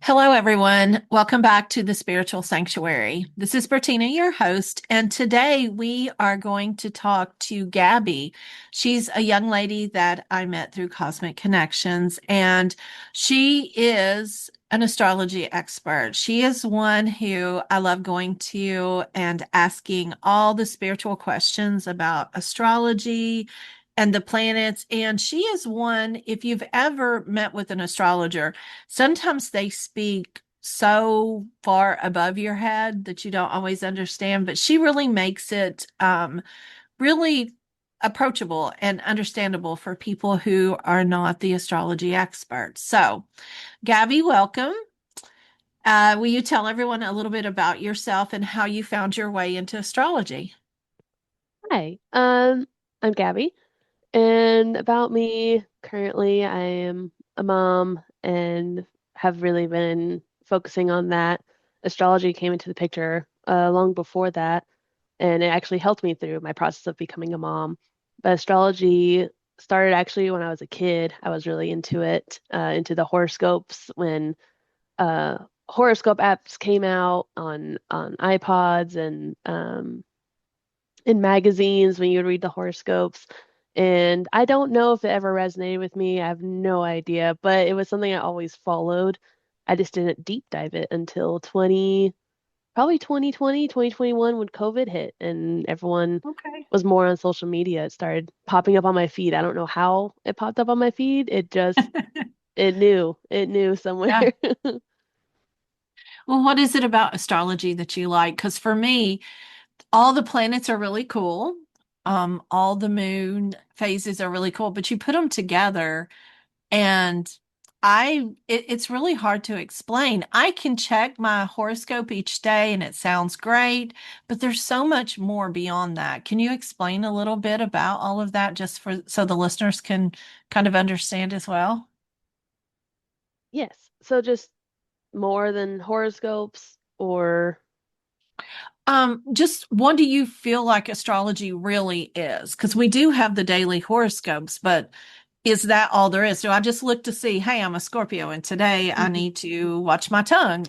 Hello, everyone. Welcome back to the Spiritual Sanctuary. This is Bertina, your host, and today we are going to talk to Gabby. She's a young lady that I met through Cosmic Connections, and she is an astrology expert. She is one who I love going to and asking all the spiritual questions about astrology and the planets. And she is one, if you've ever met with an astrologer, sometimes they speak so far above your head that you don't always understand, but she really makes it really approachable and understandable for people who are not the astrology experts. So, Gabby, welcome. Will you tell everyone a little bit about yourself and how you found your way into astrology? Hi, I'm Gabby, and about me, currently I am a mom and have really been focusing on that. Astrology came into the picture long before that, and it actually helped me through my process of becoming a mom. But astrology started actually when I was a kid. I was really into it, into the horoscopes when uh, horoscope apps came out on iPods and in magazines when you would read the horoscopes. And I don't know if it ever resonated with me. I have no idea, but it was something I always followed. I just didn't deep dive it until probably 2020, 2021 when COVID hit and everyone Okay. was more on social media. It started popping up on my feed. I don't know how it popped up on my feed. It knew somewhere. Yeah. Well, what is it about astrology that you like? Because for me, all the planets are really cool. All the moon phases are really cool, but you put them together and it's really hard to explain. I can check my horoscope each day and it sounds great, but there's so much more beyond that. Can you explain a little bit about all of that just for so the listeners can kind of understand as well? Yes. So just more than horoscopes or Just what do you feel like astrology really is? Because we do have the daily horoscopes, but is that all there is? Do I just look to see, hey, I'm a Scorpio and today I Mhm. need to watch my tongue?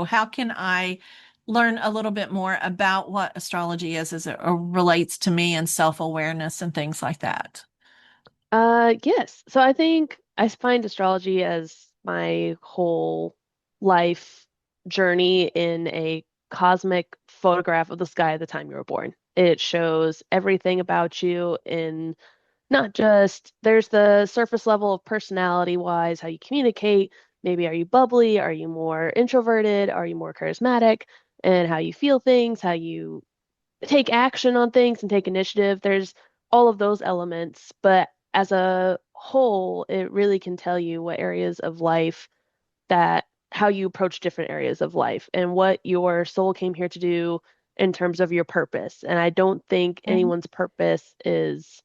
How can I learn a little bit more about what astrology is as it relates to me and self-awareness and things like that? Yes. So I think I find astrology as my whole life journey in a cosmic photograph of the sky at the time you were born. It shows everything about you in not just there's the surface level of personality wise, how you communicate. Maybe are you bubbly? Are you more introverted? Are you more charismatic? And how you feel things, how you take action on things and take initiative. There's all of those elements, but as a whole, it really can tell you what areas of life that how you approach different areas of life and what your soul came here to do in terms of your purpose. And I don't think Mhm. anyone's purpose is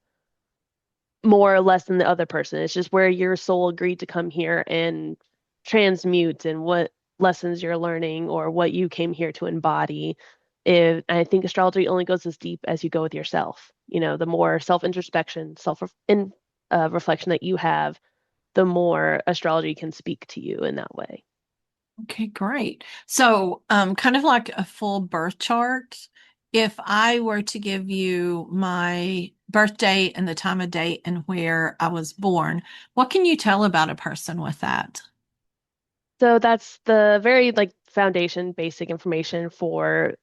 more or less than the other person. It's just where your soul agreed to come here and transmute and what lessons you're learning or what you came here to embody. If I think astrology only goes as deep as you go with yourself. The more self-introspection, reflection that you have, the more astrology can speak to you in that way. Okay, great. So, kind of like a full birth chart, if I were to give you my birth date and the time of date and where I was born, what can you tell about a person with that? So that's the very like foundation basic information for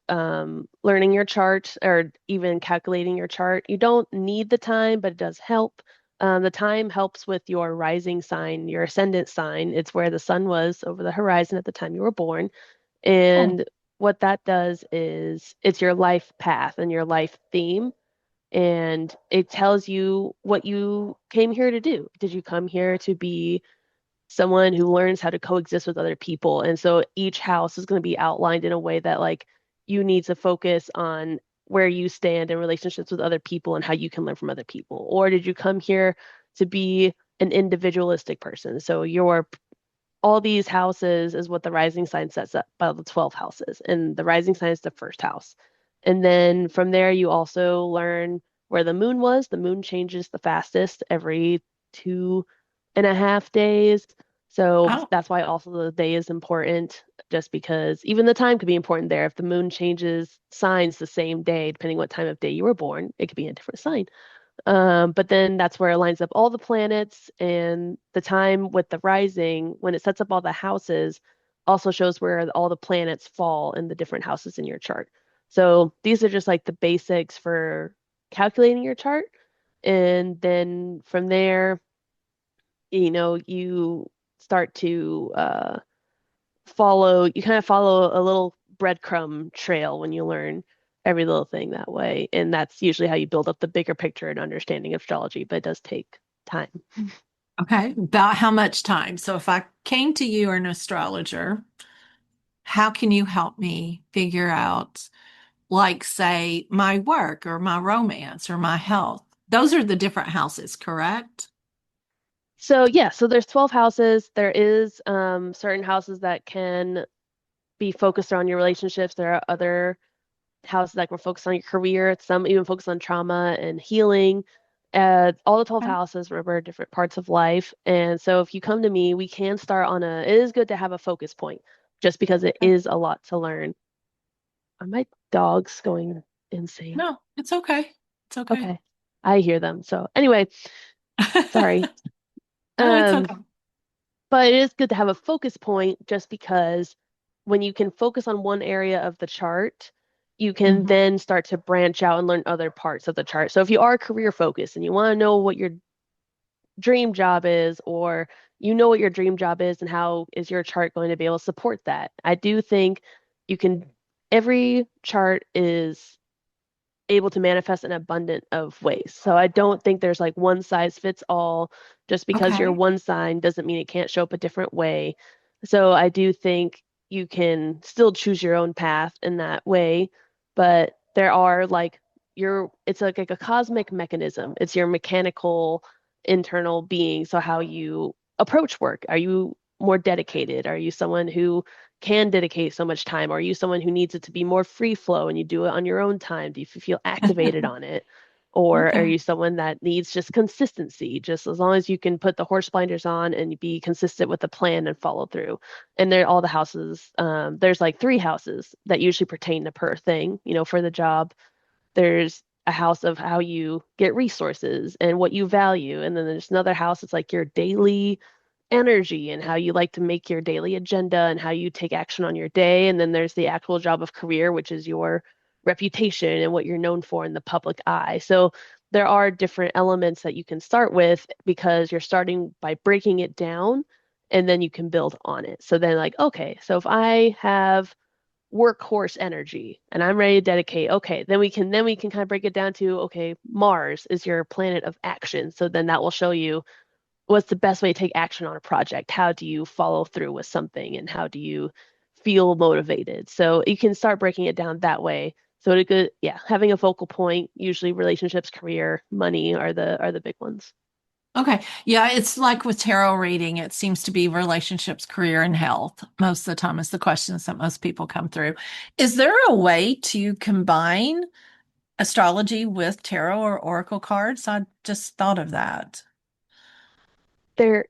learning your chart or even calculating your chart. You don't need the time, but it does help. The time helps with your rising sign, your ascendant sign. It's where the sun was over the horizon at the time you were born. Oh, And what that does is it's your life path and your life theme. And it tells you what you came here to do. Did you come here to be someone who learns how to coexist with other people? And so each house is going to be outlined in a way that like you need to focus on where you stand in relationships with other people and how you can learn from other people. Or did you come here to be an individualistic person? So your all these houses is what the rising sign sets up by the 12 houses. And the rising sign is the first house. And then from there, you also learn where the moon was. The moon changes the fastest every 2.5 days. So Oh, that's why also the day is important, just because even the time could be important there. If the moon changes signs the same day, depending what time of day you were born, it could be a different sign. But then that's where it lines up all the planets, and the time with the rising, when it sets up all the houses, also shows where all the planets fall in the different houses in your chart. So these are just like the basics for calculating your chart. And then from there, you start to you kind of follow a little breadcrumb trail when you learn every little thing that way. And that's usually how you build up the bigger picture and understanding of astrology, but it does take time. okay. About how much time? So if I came to you or an astrologer, how can you help me figure out, like, say, my work or my romance or my health? Those are the different houses, correct? So yeah, so there's 12 houses. There is certain houses that can be focused on your relationships. There are other houses that can focus on your career. Some even focus on trauma and healing. All the 12 Okay. houses remember different parts of life. And so if you come to me, we can start it is good to have a focus point just because it Okay. is a lot to learn. Are my dogs going insane? No, it's okay. It's okay. Okay. I hear them. So anyway, sorry. No, it's Um, okay. but it is good to have a focus point just because when you can focus on one area of the chart, you can Mhm. then start to branch out and learn other parts of the chart. So if you are career focused and you want to know what your dream job is, or you know what your dream job is and how is your chart going to be able to support that, I do think you can, every chart is able to manifest in abundant of ways. So I don't think there's like one size fits all. Just because you're Okay. one sign doesn't mean it can't show up a different way. So I do think you can still choose your own path in that way, but there are like it's like a cosmic mechanism. It's your mechanical internal being. So how you approach work. Are you more dedicated? Are you someone who can dedicate so much time? Or are you someone who needs it to be more free flow and you do it on your own time? Do you feel activated on it? Or are Okay. you someone that needs just consistency? Just as long as you can put the horse blinders on and be consistent with the plan and follow through. And they're all the houses. There's like three houses that usually pertain to per thing, for the job. There's a house of how you get resources and what you value. And then there's another house, it's like your daily energy and how you like to make your daily agenda and how you take action on your day. And then there's the actual job of career, which is your reputation and what you're known for in the public eye. So there are different elements that you can start with because you're starting by breaking it down and then you can build on it. So then, like, okay, so if I have workhorse energy and I'm ready to dedicate, okay, then we can kind of break it down to, okay, Mars is your planet of action. So then that will show you what's the best way to take action on a project. How do you follow through with something and how do you feel motivated? So you can start breaking it down that way. So it could, yeah, having a focal point, usually relationships, career, money are the big ones. Okay. Yeah, it's like with tarot reading, it seems to be relationships, career, and health most of the time is the questions that most people come through. Is there a way to combine astrology with tarot or oracle cards? I just thought of that. There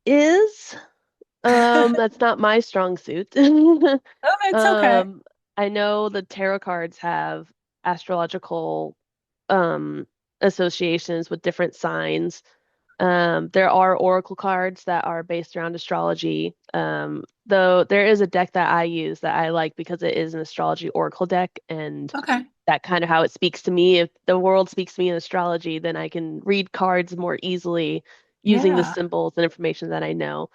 is, that's not my strong suit. Oh, it's okay. Um, I know the tarot cards have astrological um associations with different signs. There are oracle cards that are based around astrology. Though there is a deck that I use that I like because it is an astrology oracle deck, and Okay. that kind of how it speaks to me. If the world speaks to me in astrology, then I can read cards more easily using the Yeah. symbols and information that I know.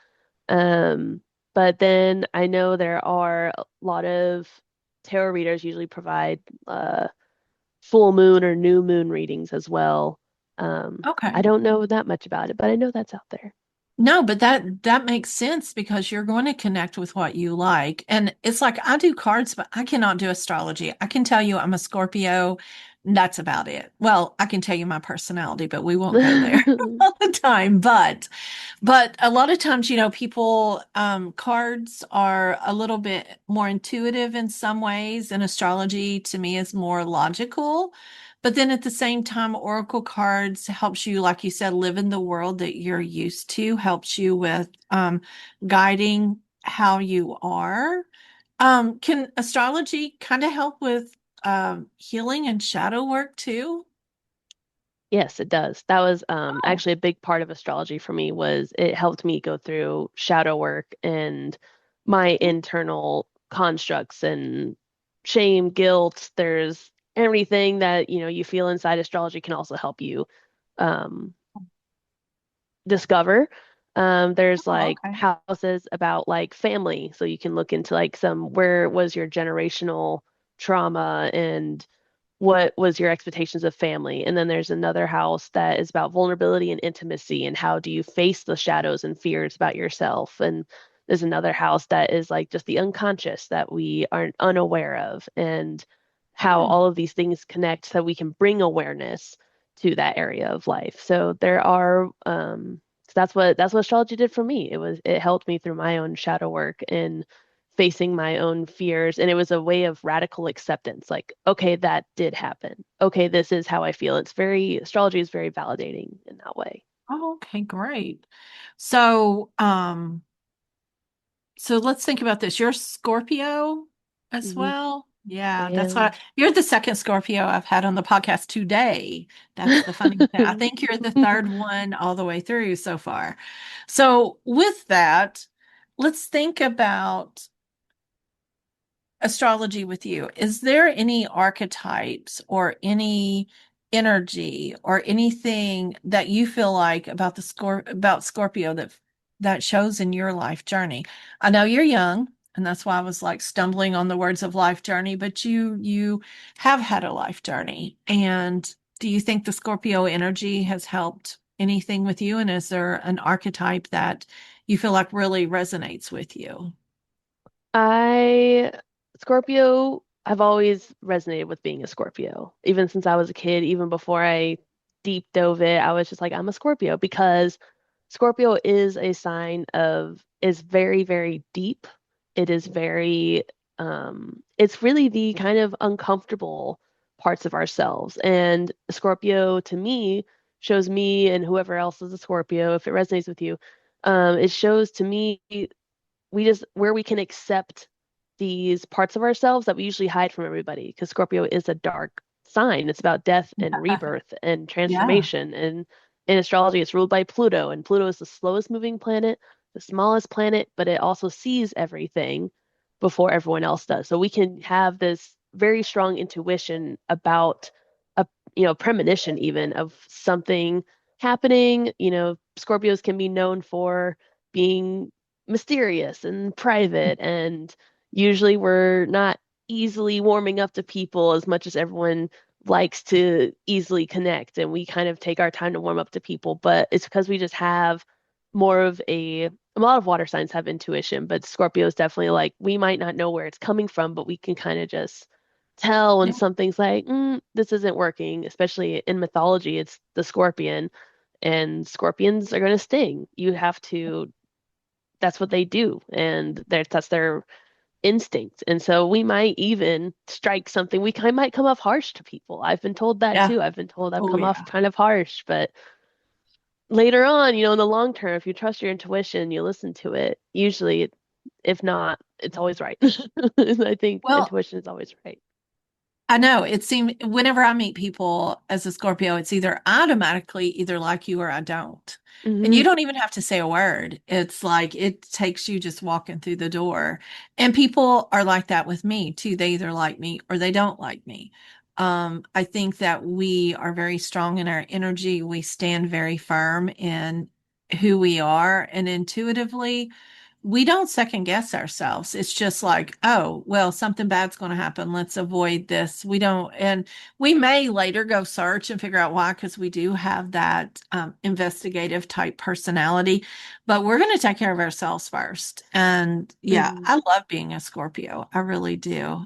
Um, but then I know there are a lot of tarot readers usually provide full moon or new moon readings as well. I Okay. don't know that much about it, but I know that's out there. No, but that makes sense because you're going to connect with what you like. And it's like I do cards, but I cannot do astrology. I can tell you I'm a Scorpio. And that's about it. Well, I can tell you my personality, but we won't go there all the time. But a lot of times, people cards are a little bit more intuitive in some ways, and astrology to me is more logical. But then at the same time, Oracle cards helps you, like you said, live in the world that you're used to, helps you with guiding how you are. Can astrology kind of help with healing and shadow work too? Yes, it does. That was Oh, actually a big part of astrology for me was it helped me go through shadow work and my internal constructs and shame, guilt. There's everything that, you feel inside astrology can also help you um, discover. There's oh, like okay. houses about like family, so you can look into like some where was your generational trauma and what was your expectations of family. And then there's another house that is about vulnerability and intimacy and how do you face the shadows and fears about yourself. And there's another house that is like just the unconscious that we aren't unaware of and how Hmm. all of these things connect so we can bring awareness to that area of life. So there are so that's what astrology did for me. It helped me through my own shadow work and facing my own fears. And it was a way of radical acceptance. Like, okay, that did happen. Okay, this is how I feel. Astrology is very validating in that way. Oh, okay, great. So, so let's think about this. You're Scorpio as Hmm. well. I Yeah, that's why am. you're the second Scorpio I've had on the podcast today. That's the funny thing. I think you're the third one all the way through so far. So, with that, let's think about astrology with you. Is there any archetypes or any energy or anything that you feel like about about Scorpio that shows in your life journey? I know you're young, and that's why I was like stumbling on the words of life journey, but you have had a life journey. And do you think the Scorpio energy has helped anything with you? And is there an archetype that you feel like really resonates with you? I, Scorpio, I've always resonated with being a Scorpio. Even since I was a kid, even before I deep dove it, I was just like, I'm a Scorpio because Scorpio is a sign is very, very deep. It is very, it's really the kind of uncomfortable parts of ourselves. And Scorpio to me shows me and whoever else is a Scorpio, if it resonates with you, it shows to me we just where we can accept these parts of ourselves that we usually hide from everybody because Scorpio is a dark sign. It's about death and rebirth and Yeah. transformation. And in astrology, it's ruled by Pluto, and Pluto is the slowest moving planet, the smallest planet, but it also sees everything before everyone else does. So we can have this very strong intuition about a premonition even of something happening. Scorpios can be known for being mysterious and private, and usually we're not easily warming up to people as much as everyone likes to easily connect, and we kind of take our time to warm up to people, but it's because we just have more of a lot of water signs have intuition, but Scorpio is definitely like we might not know where it's coming from, but we can kind of just tell when Yeah. something's like, this isn't working, especially in mythology, it's the scorpion, and scorpions are going to sting. You have to that's what they do, and that's their instinct. And so we might even strike something. Might come off harsh to people. I've been told that Yeah. too. I've been told I've Oh, come off yeah. kind of harsh, but later on, in the long term, if you trust your intuition, you listen to it. Usually, if not, it's always right. I think Well, intuition is always right. I know it seems whenever I meet people as a Scorpio, it's either automatically either like you or I don't. And you Hmm. don't even have to say a word. It's like it takes you just walking through the door. And people are like that with me too. They either like me or they don't like me. I think that we are very strong in our energy. We stand very firm in who we are, and intuitively we don't second guess ourselves. It's just like, oh, well, something bad's going to happen. Let's avoid this. We don't, and we may later go search and figure out why, because we do have that investigative type personality, but we're going to take care of ourselves first. And yeah, Hmm. I love being a Scorpio. I really do.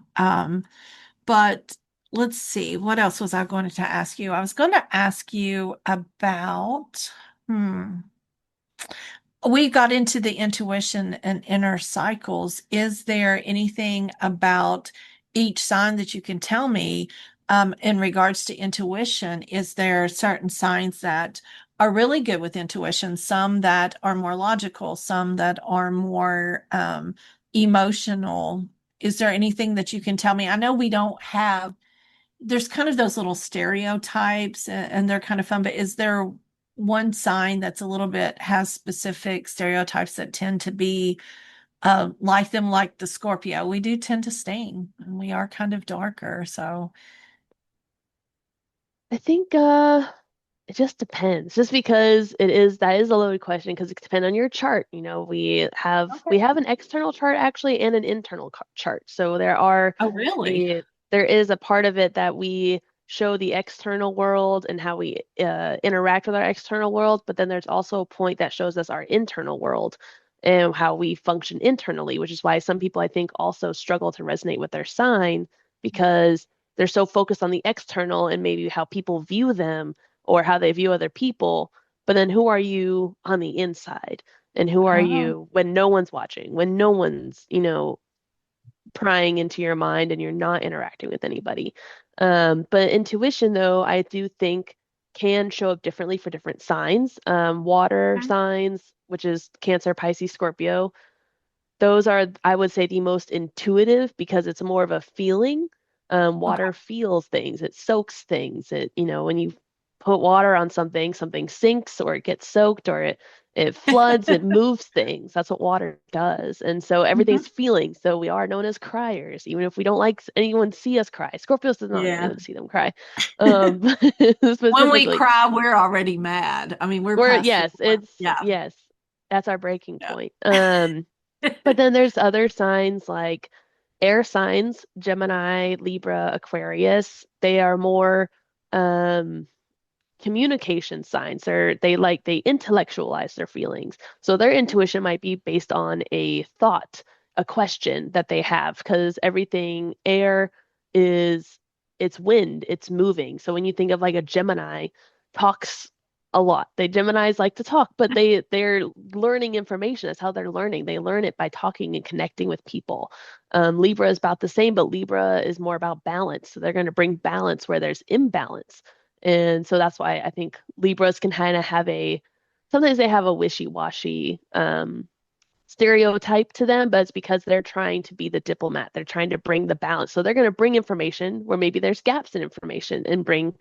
But let's see, what else was I going to ask you? I was going to ask you about, hmm we got into the intuition and inner cycles. Is there anything about each sign that you can tell me in regards to intuition, is there certain signs that are really good with intuition, some that are more logical, some that are more emotional? Is there anything that you can tell me? I know we don't have, there's kind of those little stereotypes and they're kind of fun, but is there one sign that's a little bit has specific stereotypes that tend to be like them, like the Scorpio? We do tend to sting and we are kind of darker. So, I think it just depends. Just because that is a loaded question because it depends on your chart. You know, we okay. have an external chart actually and an internal chart. So Oh, really? a there is a part of it that we show the external world and how we interact with our external world, but then there's also a point that shows us our internal world and how we function internally, which is why some people I think also struggle to resonate with their sign because they're so focused on the external and maybe how people view them or how they view other people. But then who are you on the inside? And who are Oh, you when no one's watching, when no one's, prying into your mind and you're not interacting with anybody? But intuition, though, I do think can show up differently for different signs. Water okay. signs, which is Cancer, Pisces, Scorpio, those are, I would say, the most intuitive because it's more of a feeling. Okay. Water feels things, it soaks things. When you put water on something, something sinks or it gets soaked or it floods, it moves things. That's what water does. And so everything's Mhm. feeling. So we are known as criers, even if we don't like anyone see us cry. Scorpios does not like Yeah. anyone to see them cry. When we Specifically. cry, we're already mad. I mean, we're We're past the yes, point. Yeah. yes, that's our breaking Yeah. point. But then there's other signs like air signs, Gemini, Libra, Aquarius. They are more um, communication signs. They intellectualize their feelings. So their intuition might be based on a thought, a question that they have, because everything air is it's wind, it's moving. So when you think of like a Gemini talks a lot. Geminis like to talk, but they're learning information. That's how they're learning. They learn it by talking and connecting with people. Libra is about the same, but Libra is more about balance. So they're going to bring balance where there's imbalance. And so that's why I think Libras can kind of sometimes they have a wishy-washy stereotype to them, but it's because they're trying to be the diplomat. They're trying to bring the balance. So they're going to bring information where maybe there's gaps in information and bring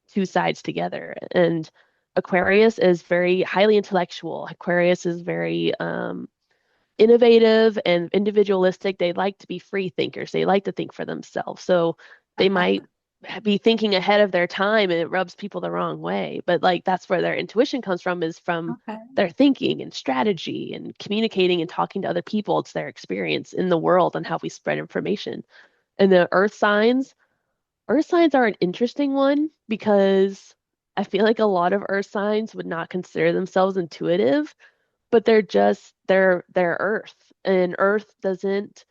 two sides together. And Aquarius is very highly intellectual. Aquarius is very innovative and individualistic. They like to be free thinkers. They like to think for themselves. So they might be thinking ahead of their time and it rubs people the wrong way. But like that's where their intuition comes from is from Okay. their thinking and strategy and communicating and talking to other people. It's their experience in the world and how we spread information. And the earth signs are an interesting one because I feel like a lot of earth signs would not consider themselves intuitive, but they're earth, and earth doesn't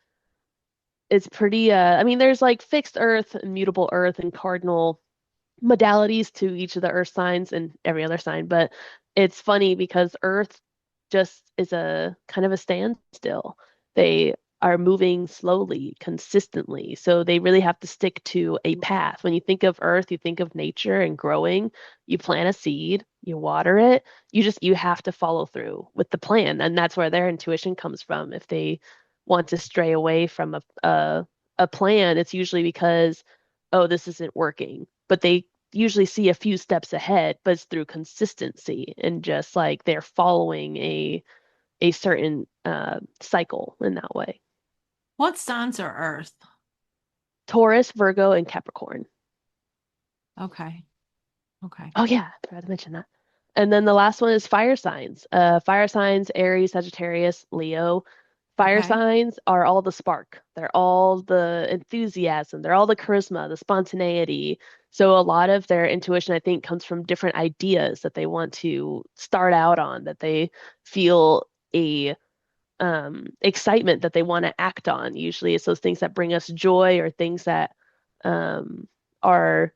it's pretty I mean there's like fixed earth and mutable earth and cardinal modalities to each of the earth signs and every other sign, but it's funny because earth just is a kind of a standstill. They are moving slowly, consistently. So they really have to stick to a path. When you think of earth, you think of nature and growing. You plant a seed, you water it, you have to follow through with the plan. And that's where their intuition comes from. If they want to stray away from a plan, it's usually because, oh, this isn't working. But they usually see a few steps ahead, but it's through consistency and just like they're following a certain cycle in that way. What signs are Earth? Taurus, Virgo, and Capricorn. Okay. Okay. Oh yeah, I forgot to mention that. And then the last one is fire signs. Fire signs, Aries, Sagittarius, Leo. Fire Okay. signs are all the spark. They're all the enthusiasm. They're all the charisma, the spontaneity. So a lot of their intuition, I think, comes from different ideas that they want to start out on, that they feel a excitement that they want to act on. Usually it's those things that bring us joy or things that are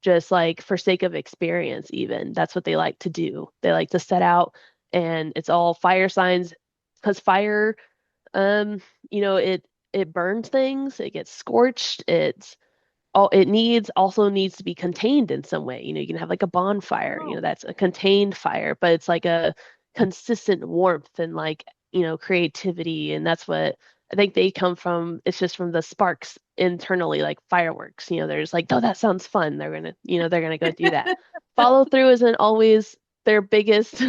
just like for sake of experience, even. That's what they like to do. They like to set out and it's all fire signs because fire, um, it burns things, it gets scorched, all it needs also needs to be contained in some way. You can have like a bonfire, Oh, that's a contained fire, but it's like a consistent warmth and like, creativity. And that's what I think they come from. It's just from the sparks internally, like fireworks. They're just like, oh, that sounds fun. They're gonna go do that. Follow through isn't always their biggest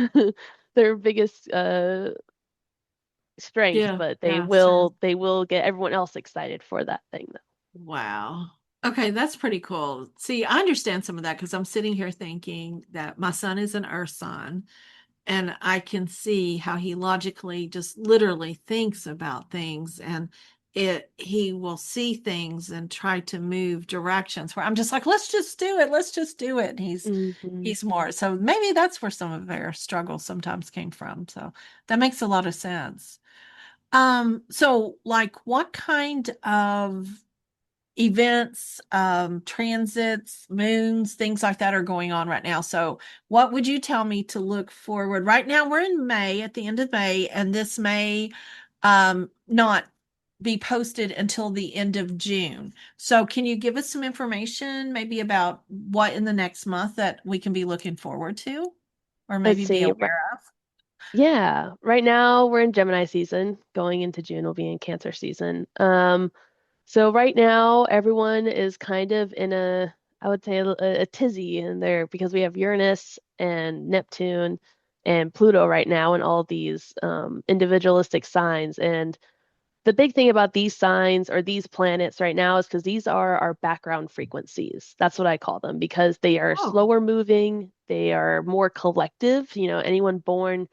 their biggest strength, yeah, but they yeah, sure. will they will get everyone else excited for that thing though. Wow. Okay, that's pretty cool. See, I understand some of that because I'm sitting here thinking that my son is an earth sign, and I can see how he logically just literally thinks about things, and he will see things and try to move directions where I'm just like, let's just do it. Let's just do it. And Hmm. he's more. So maybe that's where some of their struggles sometimes came from. So that makes a lot of sense. So like what kind of events, transits, moons, things like that are going on right now. So, what would you tell me to look forward? Right now, we're in May, at the end of May, and this may not be posted until the end of June. So, can you give us some information, maybe about what in the next month that we can be looking forward to, or Let's maybe be see. aware of? Yeah, right now we're in Gemini season. Going into June, we'll be in Cancer season. So right now everyone is kind of in I would say a tizzy in there because we have Uranus and Neptune and Pluto right now and all these individualistic signs. And the big thing about these signs or these planets right now is because these are our background frequencies. That's what I call them because they are Oh, slower moving, they are more collective. Anyone born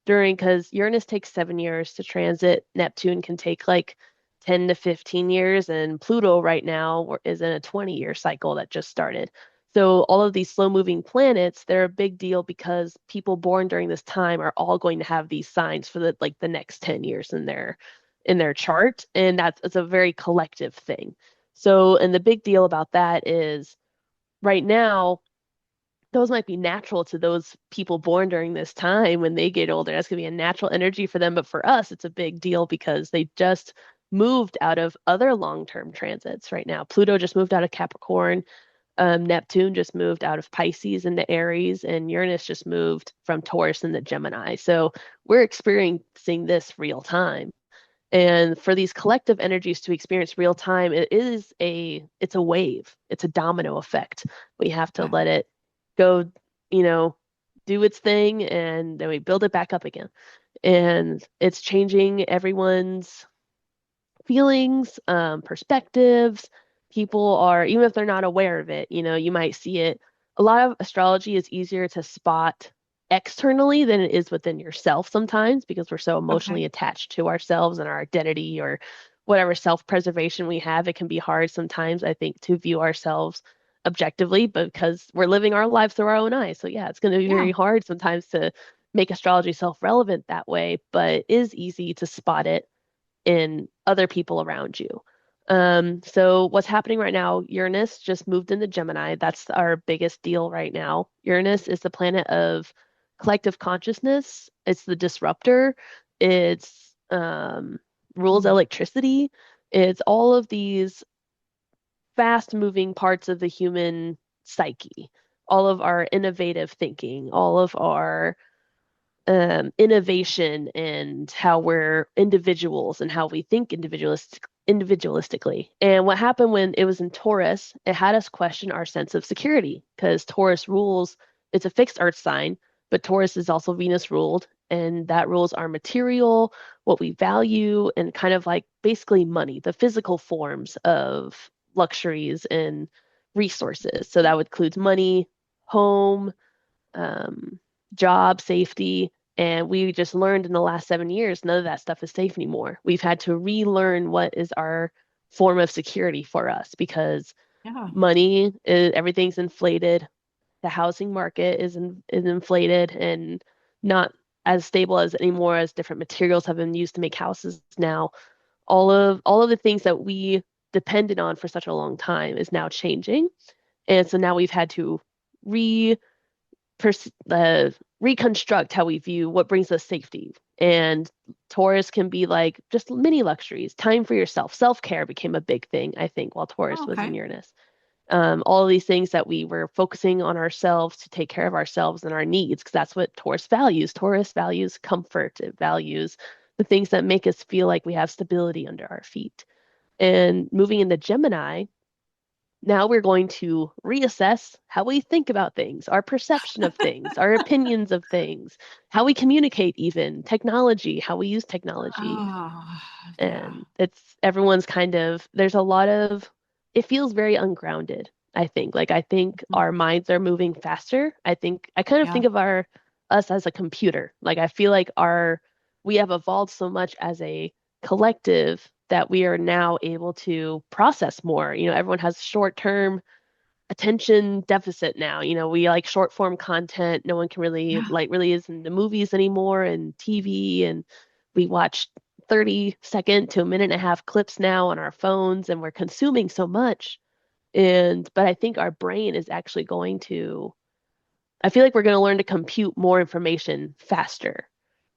during, because Uranus takes 7 years to transit, Neptune can take like 10 to 15 years, and Pluto right now is in a 20-year cycle that just started. So all of these slow-moving planets, they're a big deal because people born during this time are all going to have these signs for the next 10 years in their chart, and it's a very collective thing. So, and the big deal about that is right now those might be natural to those people born during this time when they get older. That's going to be a natural energy for them. But for us, it's a big deal because they just moved out of other long-term transits right now. Pluto just moved out of Capricorn. Neptune just moved out of Pisces into Aries, and Uranus just moved from Taurus into Gemini. So we're experiencing this real time. And for these collective energies to experience real time, it's a wave. It's a domino effect. We have to okay. let it go, you know, do its thing, and then we build it back up again. And it's changing everyone's feelings, perspectives. People are, even if they're not aware of it, you might see it. A lot of astrology is easier to spot externally than it is within yourself sometimes because we're so emotionally Okay. attached to ourselves and our identity or whatever self-preservation we have. It can be hard sometimes, I think, to view ourselves objectively, but because we're living our lives through our own eyes. So yeah, it's going to be very Yeah. hard sometimes to make astrology self-relevant that way, but it is easy to spot it in other people around you. So what's happening right now, Uranus just moved into Gemini. That's our biggest deal right now. Uranus is the planet of collective consciousness. It's the disruptor. It's rules Mm. electricity. It's all of these fast moving parts of the human psyche, all of our innovative thinking, all of our innovation and how we're individuals and how we think individualistically. And what happened when it was in Taurus, it had us question our sense of security because Taurus rules, it's a fixed earth sign, but Taurus is also Venus ruled. And that rules our material, what we value, and kind of like basically money, the physical forms of luxuries and resources. So that would include money, home, um, job safety. And we just learned in the last 7 years, none of that stuff is safe anymore. We've had to relearn what is our form of security for us because Yeah. everything's inflated. The housing market is inflated and not as stable as anymore as different materials have been used to make houses now. All of the things that we depended on for such a long time is now changing. And so now we've had to re reconstruct how we view what brings us safety. And Taurus can be like just mini luxuries, time for yourself. Self-care became a big thing, I think, while Taurus Oh, was in okay. Uranus. All of these things that we were focusing on ourselves to take care of ourselves and our needs, because that's what Taurus values. Taurus values comfort. It values the things that make us feel like we have stability under our feet. And moving into Gemini, now we're going to reassess how we think about things, our perception of things, our opinions of things, how we communicate, even technology, how we use technology. Oh, yeah. And it's everyone's kind of, there's a lot of, it feels very ungrounded, I think. Like, I think Mhm. our minds are moving faster. I kind of Yeah. think of us as a computer. Like, I feel like we have evolved so much as a collective that we are now able to process more. Everyone has short-term attention deficit now. We like short form content. No one can really Yeah. really is into movies anymore and TV, and we watch 30-second to a minute and a half clips now on our phones, and we're consuming so much. But I think our brain is actually I feel like we're going to learn to compute more information faster.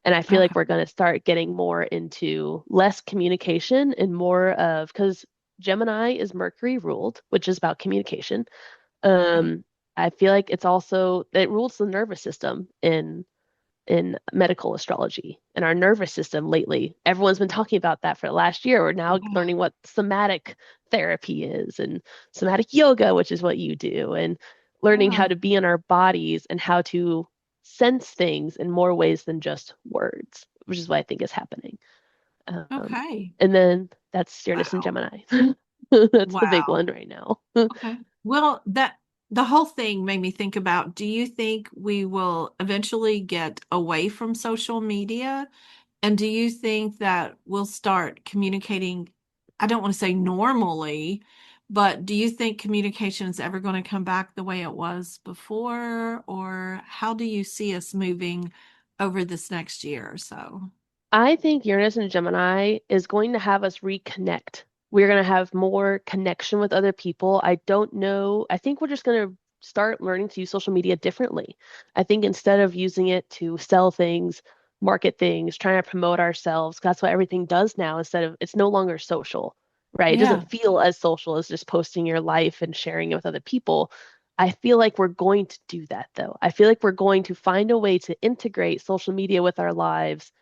And I feel like Okay. we're going to start getting more into less communication and more of, because Gemini is Mercury ruled, which is about communication. Okay. um, I feel like it rules the nervous system in medical astrology and our nervous system lately. Everyone's been talking about that for the last year. We're now Yeah. learning what somatic therapy is and somatic yoga, which is what you do, and learning how Yeah. to be in our bodies and how to sense things in more ways than just words, which is what I think is happening. Um, Okay. and then that's Uranus and Wow. Gemini. That's the big Wow. one right now. Okay. Well, that the whole thing made me think about, do you think we will eventually get away from social media? And do you think that we'll start communicating, I don't want to say normally, but do you think communication is ever going to come back the way it was before? Or how do you see us moving over this next year or so? I think Uranus and Gemini is going to have us reconnect. We're going to have more connection with other people. I don't know. I think we're just going to start learning to use social media differently. I think instead of using it to sell things, market things, trying to promote ourselves, 'cause that's what everything does now, instead of it's no longer social, right? It Yeah, doesn't feel as social as just posting your life and sharing it with other people. I feel like we're going to do that though. I feel like we're going to find a way to integrate social media with our lives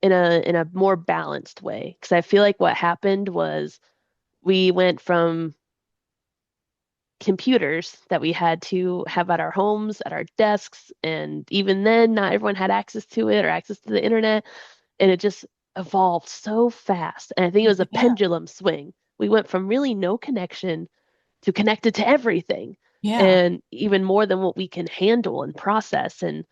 in a more balanced way. Because I feel like what happened was we went from computers that we had to have at our homes, at our desks, and even then, not everyone had access to it or access to the internet, and it just evolved so fast. And I think it was a yeah, pendulum swing. We went from really no connection to connected to everything, yeah, and even more than what we can handle and process. And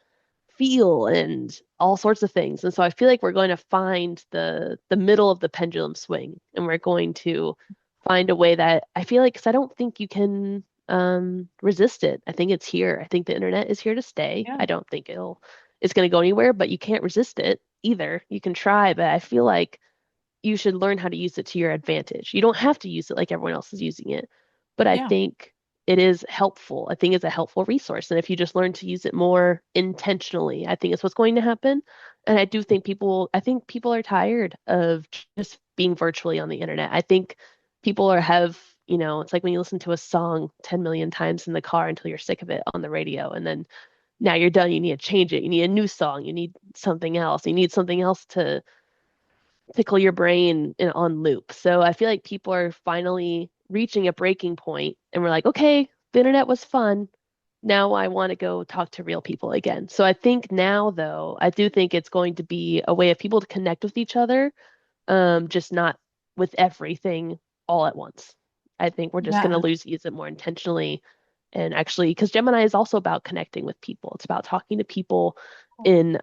feel and all sorts of things. And so I feel like we're going to find the middle of the pendulum swing, and we're going to find a way that I feel like, because I don't think you can resist it. I think it's here. I think the internet is here to stay. yeah, I don't think it's going to go anywhere, but you can't resist it either. You can try, but I feel like you should learn how to use it to your advantage. You don't have to use it like everyone else is using it, but I yeah, think it is helpful. I think it's a helpful resource. And if you just learn to use it more intentionally, I think it's what's going to happen. And I think people are tired of just being virtually on the internet. I think people it's like when you listen to a song 10 million times in the car until you're sick of it on the radio. And then now you're done. You need to change it. You need a new song. You need something else. You need something else to tickle your brain on loop. So I feel like people are finally reaching a breaking point, and we're like, okay, the internet was fun. Now I want to go talk to real people again. So I think now, though, I do think it's going to be a way of people to connect with each other, just not with everything all at once. I think we're just going to yeah, use it more intentionally. And actually, because Gemini is also about connecting with people. It's about talking to people in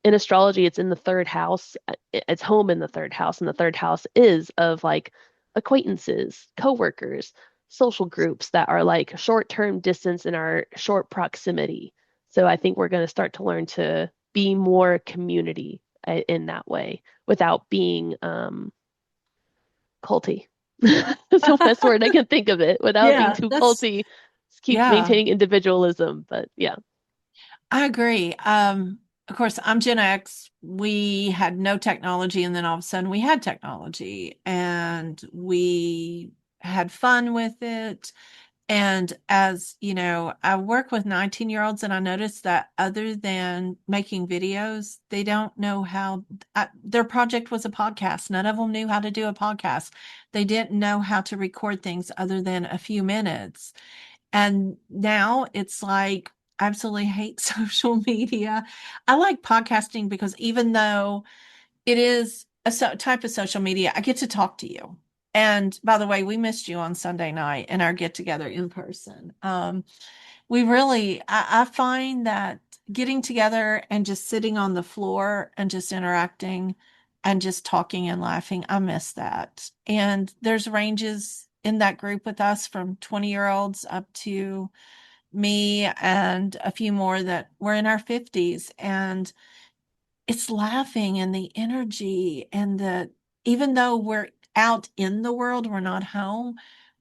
astrology. It's in the third house. It's home in the third house, and the third house is of like acquaintances, coworkers, social groups that are like short-term distance in our short proximity. So I think we're going to start to learn to be more community in that way without being culty. That's the best word I can think of it, without being yeah. too That's, culty. Just keep yeah. maintaining individualism. But yeah, I agree. Of course, I'm Gen X. We had no technology, and then all of a sudden we had technology, and we had fun with it. And as you know, I work with 19-year-olds, and I noticed that other than making videos, they don't know how. Their project was a podcast. None of them knew how to do a podcast. They didn't know how to record things other than a few minutes. And now it's like, I absolutely hate social media. I like podcasting because even though it is a type of social media, I get to talk to you. And by the way, we missed you on Sunday night in our get together in person. We really, I find that getting together and just sitting on the floor and just interacting and just talking and laughing, I miss that. And there's ranges in that group with us from 20-year-olds up to me and a few more that were in our 50s. And it's laughing and the energy and the, even though we're out in the world, we're not home,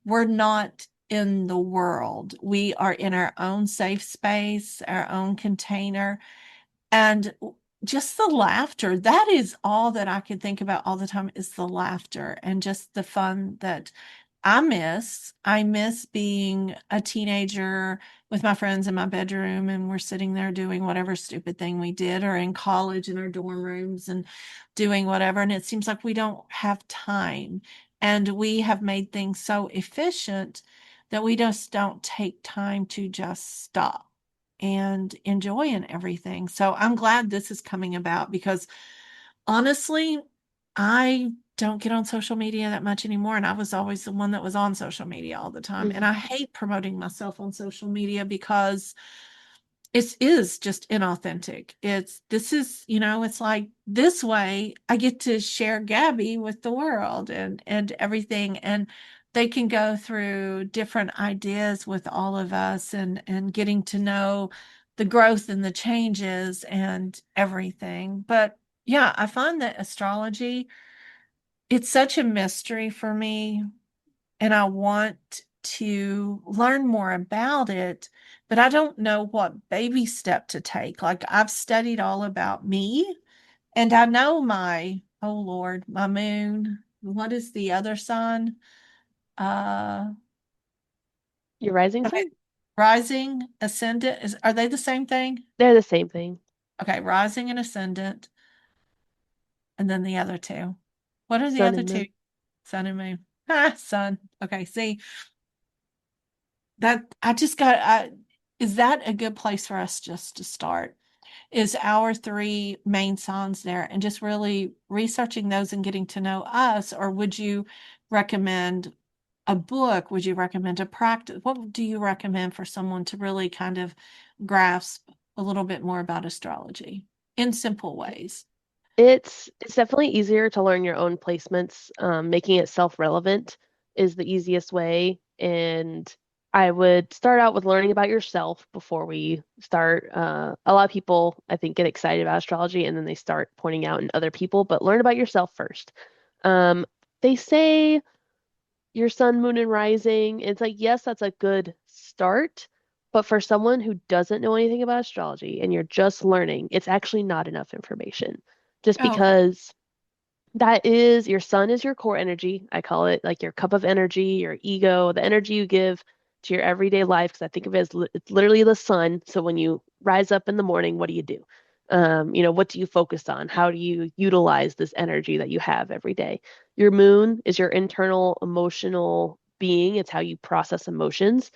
we're not in the world. We are in our own safe space, our own container. And just the laughter, that is all that I can think about all the time is the laughter and just the fun that I miss. I miss being a teenager with my friends in my bedroom and we're sitting there doing whatever stupid thing we did, or in college in our dorm rooms and doing whatever. And it seems like we don't have time. And we have made things so efficient that we just don't take time to just stop and enjoying everything. So I'm glad this is coming about because honestly, I don't get on social media that much anymore. And I was always the one that was on social media all the time. And Mhm. I hate promoting myself on social media because it is just inauthentic. This is, it's like this way I get to share Gabby with the world and everything. And they can go through different ideas with all of us and getting to know the growth and the changes and everything. But yeah, I find that astrology, it's such a mystery for me, and I want to learn more about it, but I don't know what baby step to take. Like I've studied all about me, and I know oh Lord, my moon. What is the other sign? Uh, Your rising okay, sign? rising, ascendant, are they the same thing? They're the same thing. Okay, rising and ascendant, and then the other two. What are the Sun other and two? moon. Sun and moon. Ah, sun. Okay, see, that I just got is that a good place for us just to start? Is our three main signs there and just really researching those and getting to know us? Or would you recommend a book? Would you recommend a practice? What do you recommend for someone to really kind of grasp a little bit more about astrology in simple ways? It's definitely easier to learn your own placements. Making it self-relevant is the easiest way. And I would start out with learning about yourself before we start. A lot of people, I think, get excited about astrology and then they start pointing out in other people, but learn about yourself first. Um, they say your sun, moon, and rising. It's like, yes, that's a good start. But for someone who doesn't know anything about astrology and you're just learning, it's actually not enough information. Just Oh, okay. because that is your sun is your core energy. I call it like your cup of energy, your ego, the energy you give to your everyday life. Because I think of it as it's literally the sun. So when you rise up in the morning, what do you do? What do you focus on? How do you utilize this energy that you have every day? Your moon is your internal emotional being. It's how you process emotions.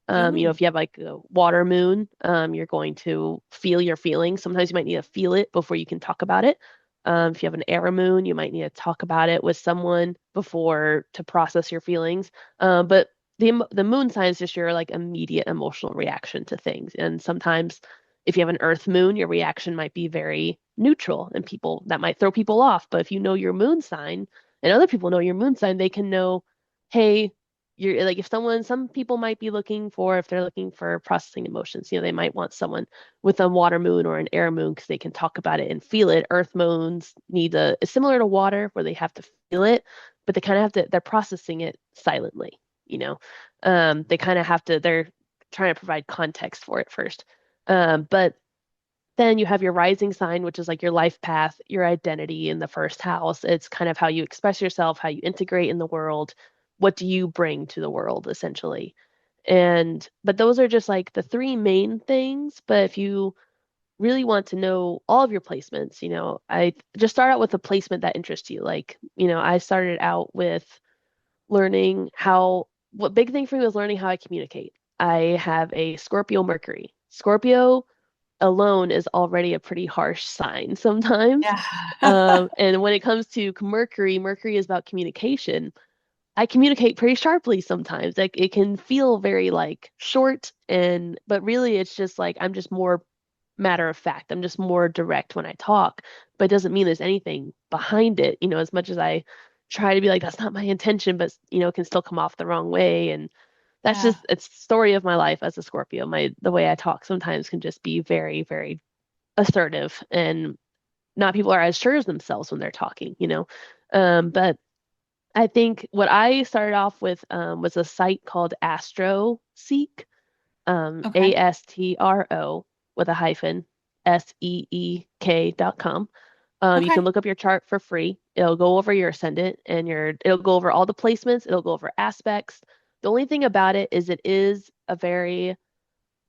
Ooh, If you have like a water moon, you're going to feel your feelings. Sometimes you might need to feel it before you can talk about it. If you have an air moon, you might need to talk about it with someone before to process your feelings. But the moon sign is just your like immediate emotional reaction to things. And sometimes if you have an earth moon, your reaction might be very neutral and people that might throw people off. But if you know your moon sign and other people know your moon sign, they can know, hey, you're like if some people might be looking for if they're looking for processing emotions, they might want someone with a water moon or an air moon because they can talk about it and feel it. Earth moons it's similar to water where they have to feel it, but they kind of have to, they're processing it silently, you know. They kind of have to, they're trying to provide context for it first. But then you have your rising sign, which is like your life path, your identity in the first house. It's kind of how you express yourself, how you integrate in the world. What do you bring to the world, essentially? But those are just like the three main things. But if you really want to know all of your placements, I just start out with a placement that interests you. Like, I started out with learning what big thing for me was learning how I communicate. I have a Scorpio Mercury. Scorpio alone is already a pretty harsh sign sometimes. Yeah. And when it comes to Mercury, Mercury is about communication. I communicate pretty sharply sometimes. Like it can feel very like short but really it's just like I'm just more matter of fact. I'm just more direct when I talk, but it doesn't mean there's anything behind it, as much as I try to be like that's not my intention, but it can still come off the wrong way. And that's Yeah. just it's the story of my life as a Scorpio. The way I talk sometimes can just be very, very assertive and not people are as sure of themselves when they're talking. But I think what I started off with was a site called AstroSeek, Okay. ASTRO with a hyphen, SEEK.com. You can Okay. look up your chart for free. It'll go over your ascendant and it'll go over all the placements. It'll go over aspects. The only thing about it is a very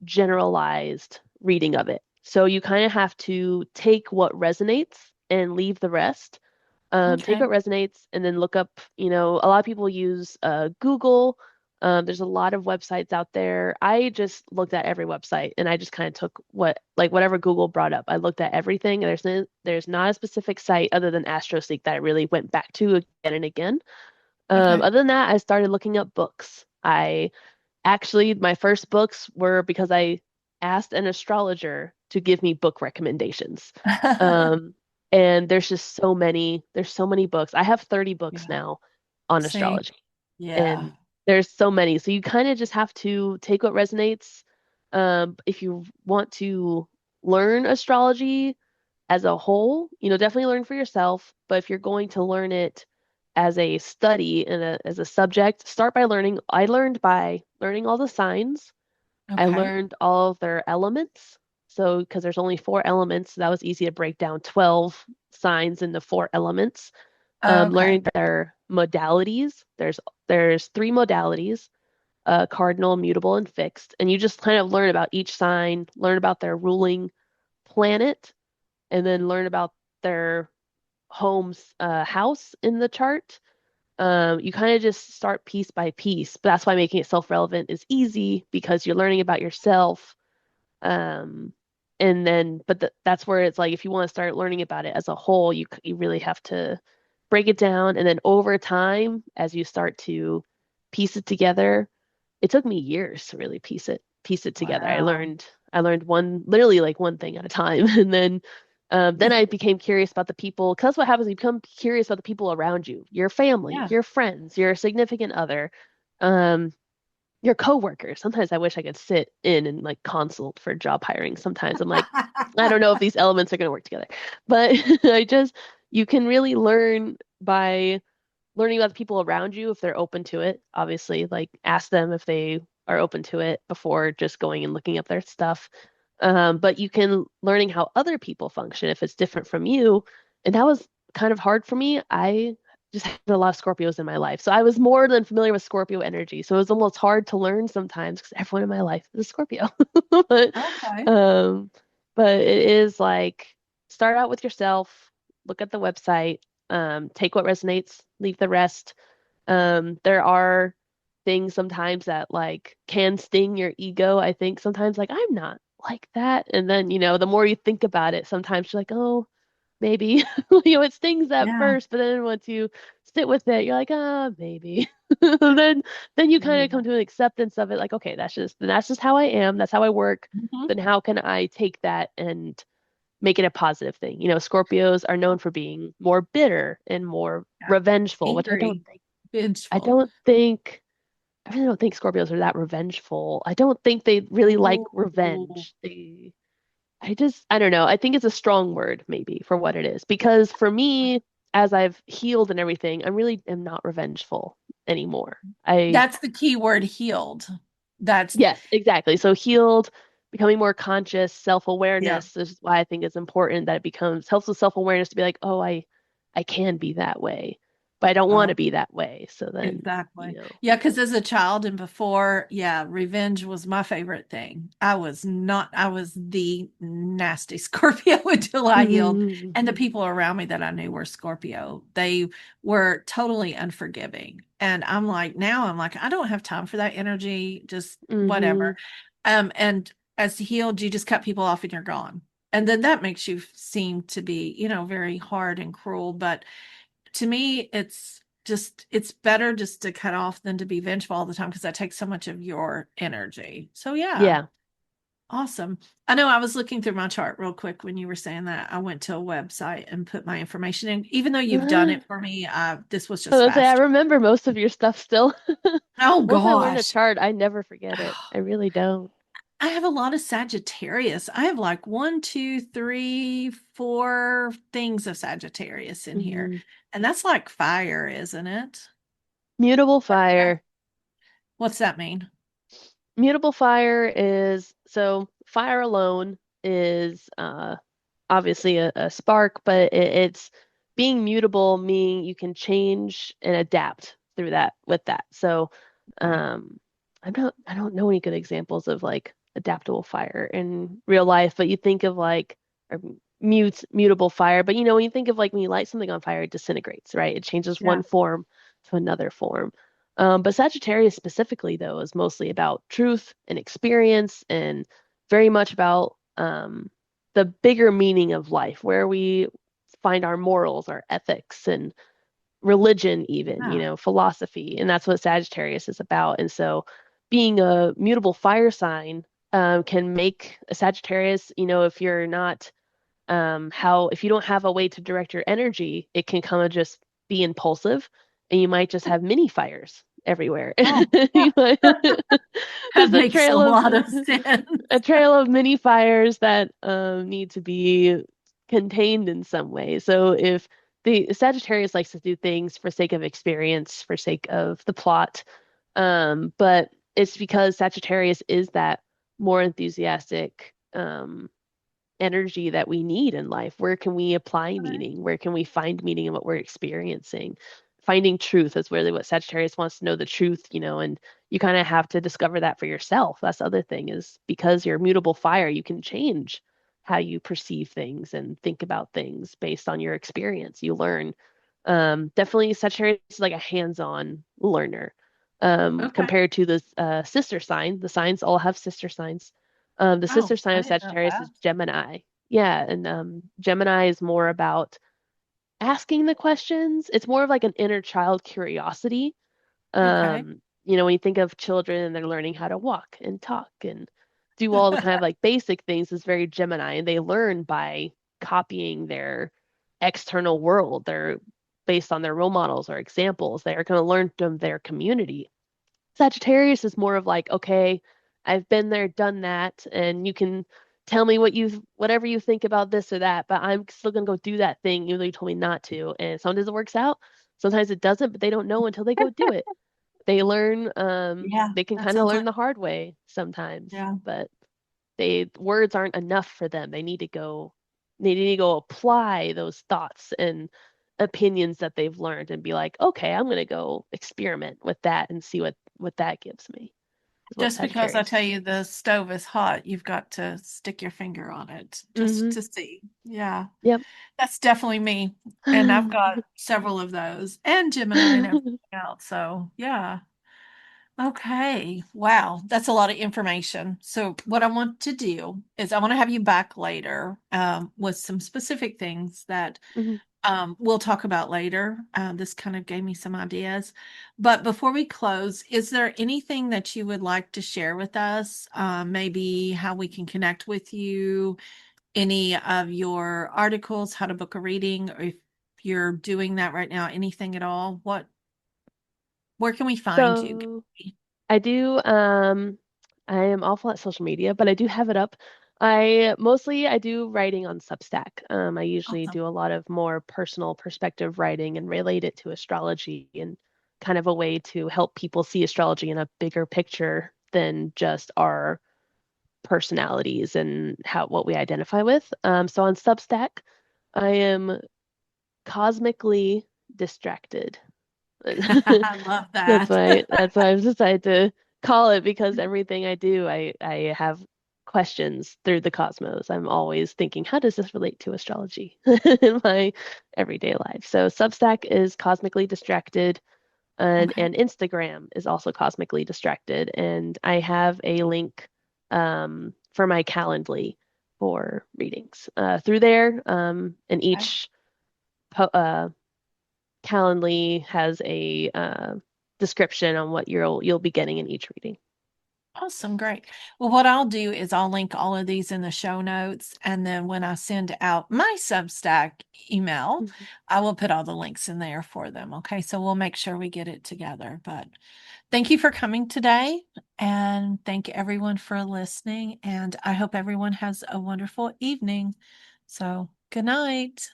generalized reading of it. So you kind of have to take what resonates and leave the rest. Take Okay. what resonates and then look up, a lot of people use Google. There's a lot of websites out there. I just looked at every website and I just kind of took whatever Google brought up. I looked at everything. There's not a specific site other than AstroSeek that I really went back to again and again. Okay. Other than that, I started looking up books. I Actually, my first books were because I asked an astrologer to give me book recommendations. Um, and there's so many books. I have 30 books Yeah. now on Same. astrology, Yeah. and there's so many. So you kind of just have to take what resonates. If you want to learn astrology as a whole, definitely learn for yourself. But if you're going to learn it as a study and as a subject, start by learning. I learned by learning all the signs. I Okay. learned all of their elements. So, because there's only four elements, so that was easy to break down 12 signs into four elements. Okay. Learning their modalities. There's three modalities, cardinal, mutable, and fixed. And you just kind of learn about each sign, learn about their ruling planet, and then learn about their home's house in the chart. You kind of just start piece by piece, but that's why making it self-relevant is easy because you're learning about yourself. Um, and then, but that's where it's like if you want to start learning about it as a whole, you really have to break it down, and then over time, as you start to piece it together, it took me years to really piece it together. Wow. I learned one literally like one thing at a time, and then I became curious about the people. Because what happens, you become curious about the people around you, your family, Yeah. your friends, your significant other, um, your coworkers. Sometimes I wish I could sit in and like consult for job hiring. Sometimes I'm like, I don't know if these elements are going to work together, but you can really learn by learning about the people around you if they're open to it. Obviously, like ask them if they are open to it before just going and looking up their stuff. But you can learning how other people function if it's different from you. And that was kind of hard for me. I just had a lot of Scorpios in my life. So I was more than familiar with Scorpio energy. So it was almost hard to learn sometimes because everyone in my life is a Scorpio. But Okay. um, but it is like start out with yourself, look at the website, take what resonates, leave the rest. There are things sometimes that like can sting your ego. I think sometimes like I'm not like that. And then, the more you think about it, sometimes you're like, oh, maybe. It stings at Yeah. first, but then once you sit with it, you're like, ah, maybe. Then then you kind of come Yeah. to an acceptance of it, like, okay, that's just how I am, that's how I work. Mhm. Then how can I take that and make it a positive thing? Scorpios are known for being more bitter and more Yeah. revengeful, which Angry, I vengeful. don't think I really don't think Scorpios are that revengeful. I don't think they really like Ooh. revenge. I don't know. I think it's a strong word maybe for what it is. Because for me, as I've healed and everything, I really am not revengeful anymore. That's the key word, healed. That's, Yes, exactly. So healed, becoming more conscious, yeah. self-awareness is why I think it's important that it helps with self-awareness to be like, oh, I can be that way. but I don't want Oh, to be that way. So then, exactly. you know, Yeah, because as a child and before, yeah, revenge was my favorite thing. I was the nasty Scorpio until I healed. hmm And the people around me that I knew were Scorpio. They were totally unforgiving. And now I'm like, I don't have time for that energy, just hmm whatever. And as healed, you just cut people off and you're gone. And then that makes you seem to be, very hard and cruel. But to me, it's better just to cut off than to be vengeful all the time because that takes so much of your energy. So yeah, yeah. awesome. I know I was looking through my chart real quick when you were saying that. I went to a website and put my information in. Even though you've done it for me, this was I just was gonna say I faster. remember most of your stuff still. Oh Once I learn a gosh. chart, I never forget it. I really don't. I have a lot of Sagittarius. I have like one, two, three, four things of Sagittarius in here. hmm And that's like fire, isn't it? Mutable fire. What's that mean? Mutable fire is so fire alone is obviously a spark, but it's being mutable, meaning you can change and adapt through that with that. So Okay. um I don't know any good examples of like adaptable fire in real life, but you think of like or mutable fire, but you know when you think of like when you light something on fire, it disintegrates, right? It changes one Yeah. form to another form. But Sagittarius specifically, though, is mostly about truth and experience and very much about the bigger meaning of life, where we find our morals, our ethics, and religion, even, you Yeah. know, philosophy. And that's what Sagittarius is about. And so being a mutable fire sign can make a Sagittarius, you know, if you're not if you don't have a way to direct your energy, it can kind of just be impulsive and you might just have mini fires everywhere. Oh, You might- that just makes a lot of sense. a trail of mini fires that need to be contained in some way. So if the Sagittarius likes to do things for sake of experience, for sake of the plot, but it's because Sagittarius is that more enthusiastic energy that we need in life. Where can we apply Okay. meaning? Where can we find meaning in what we're experiencing? Finding truth is really what Sagittarius wants to know the truth, you know, and you kind of have to discover that for yourself. That's the other thing is because you're mutable fire, you can change how you perceive things and think about things based on your experience. You learn. Definitely Sagittarius is like a hands-on learner. Okay. Compared to the sister sign, the signs all have sister signs. The Oh, sister sign I of didn't know Sagittarius that. is Gemini. Yeah, and Gemini is more about asking the questions. It's more of like an inner child curiosity. Okay. You know, when you think of children and they're learning how to walk and talk and do all the kind of like basic things, is very Gemini, and they learn by copying their external world. They're based on their role models or examples. They are going to learn from their community. Sagittarius is more of like, okay, I've been there, done that, and you can tell me whatever you think about this or that, but I'm still gonna go do that thing even though you told me not to. And sometimes it works out, sometimes it doesn't, but they don't know until they go do it. They learn, Yeah, they can that kind of sounds learn like, the hard way sometimes, yeah. but words aren't enough for them. They need to go apply those thoughts and opinions that they've learned and be like, okay, I'm gonna go experiment with that and see what that gives me. Is what Just because I Sagittarius tell is you like. the stove is hot, you've got to stick your finger on it just Mm-hmm. to see. Yeah, Yep. that's definitely me. And I've got several of those and Gemini and everything else. So, yeah. Okay. Wow. That's a lot of information. So, what I want to do is I want to have you back later with some specific things that Mhm. we'll talk about later. This kind of gave me some ideas. But before we close, is there anything that you would like to share with us? Maybe how we can connect with you, any of your articles, how to book a reading, or if you're doing that right now, anything at all? Where can we find you? So I do I am awful at social media, but I do have it up. I do writing on Substack. I usually Awesome. do a lot of more personal perspective writing and relate it to astrology and kind of a way to help people see astrology in a bigger picture than just our personalities and how what we identify with. So on Substack, I am cosmically distracted. I love That's that. why I've decided to call it because everything I do, I have questions through the cosmos. I'm always thinking, how does this relate to astrology in my everyday life? So Substack is Cosmically Distracted, Okay. and Instagram is also Cosmically Distracted, and I have a link for my Calendly for readings through there. And Okay. each po Calendly has a description on what you'll be getting in each reading. Awesome, great. Well, what I'll do is I'll link all of these in the show notes, and then when I send out my Substack email, Mhm. I will put all the links in there for them. Okay, so we'll make sure we get it together. But thank you for coming today, and thank everyone for listening. And I hope everyone has a wonderful evening. So, good night.